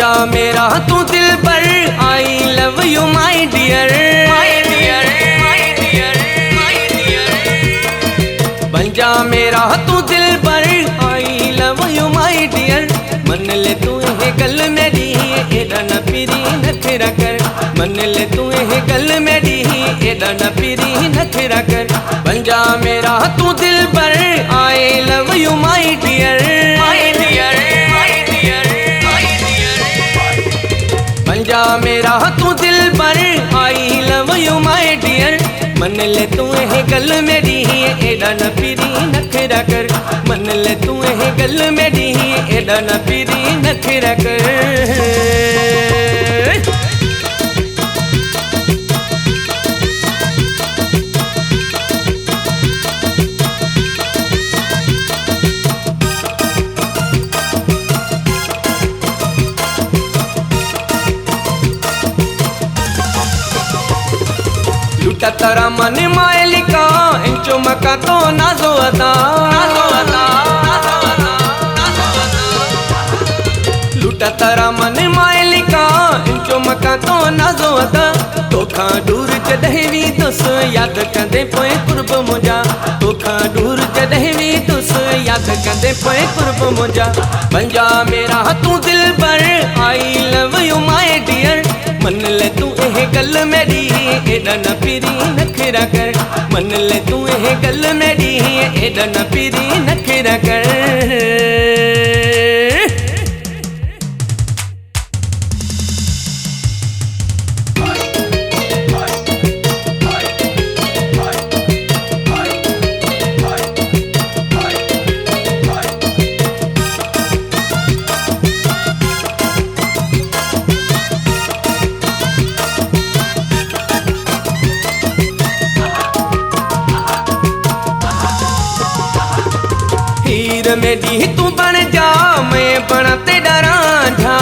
जा मेरा तू दिल पर, I love you my dear, my dear, my dear, my dear. बन जा मेरा तू दिल पर, I love you my dear. मन ले तू ये गल मेरी, एदा न फिरी नखरा कर। मन ले तू ये गल मेरी, एदा न फिरी नखरा कर। बन जा मेरा तू दिल पर, I love you my dear, my dear, my dear, my dear. बन जा मेरा तू दिल पर, I love you my dear. मन ले तू ये गल मेरी, एदा न फिरी नखरा कर। मन ले तू ये गल मेरी, एदा न फिरी नखरा कर। लूटा तारा मन मालिका, इंचो मका तो नाजो अदा, नाजो अदा, नाजो अदा, नाजो अदा। लूटा तारा मन मालिका, इंचो मका तो नाजो अदा। तोखा दूर जॾहिं भी तुस, याद कंदे पोए कुर्ब मुंहिंजा। तोखा दूर जॾहिं भी तुस, याद कंदे पोए कुर्ब मुंहिंजा। बन जा मेरा तू दिल पर, I love you my dear. मन ले तू ये गल मेरी, एदा न फिरी नखरा कर। मन ले तू ये गल मेरी, एदा न फिरी नखरा कर। हीर मेरी तू बन जा, मैं बना तेरा रांझा।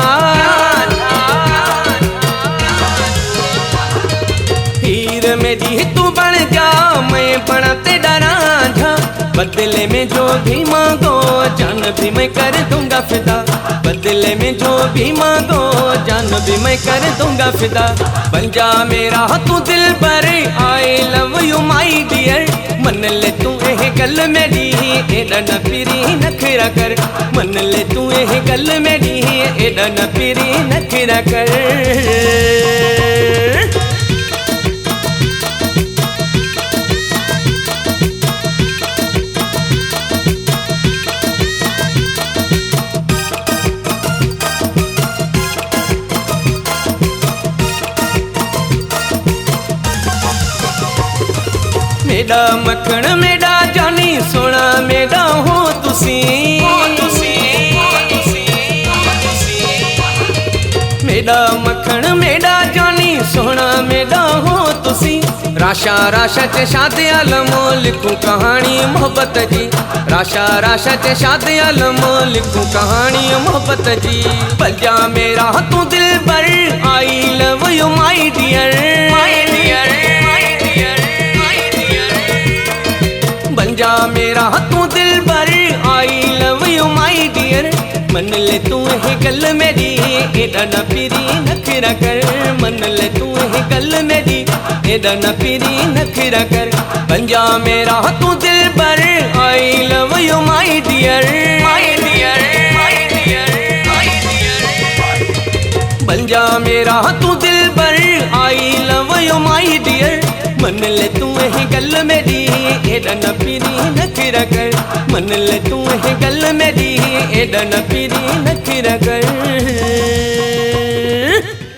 हीर मेरी तू बन जा, मैं बना तेरा रांझा। बदले में जो भी मांगो, जान भी मैं कर दूंगा फिदा। बदले में जो भी मांगो, जान भी मैं कर दूंगा फिदा। बन जा मेरा तू दिल पर, I love you my dear. मन ले तू ये गल मेरी, एदा न फिरी नखरा कर। मन ले तू ये गल मेरी, एदा न फिरी नखरा कर। मेरा मखण मेरा जानी सोना, मेरा हो तुसी, मेरा मखण मेरा जानी सोना, मेरा हो तुसी। राशा राशा च शादे आलमो, लिखूं कहानी मोहब्बत जी। राशा राशा च शादे आलमो, लिखूं कहानी मोहब्बत जी। बन जा मेरा तू दिल पर, I love you my dear, my dear, my dear. बन जा मेरा तू दिल पर, I love you my dear. मन ले तू ये गल मेरी, एदा न फिरी नखरा कर। मन ले तू ये गल मेरी, एदा न फिरी नखरा कर। बन जा मेरा तू दिल पर, I love you my dear, my dear, my dear, my dear. बन जा मेरा तू दिल पर, I love you my dear. मन ले तू ये गल मेरी, एदा न फिरी नखरा कर। मन ले तू ये गल मेरी, एदा न फिरी नखरा कर।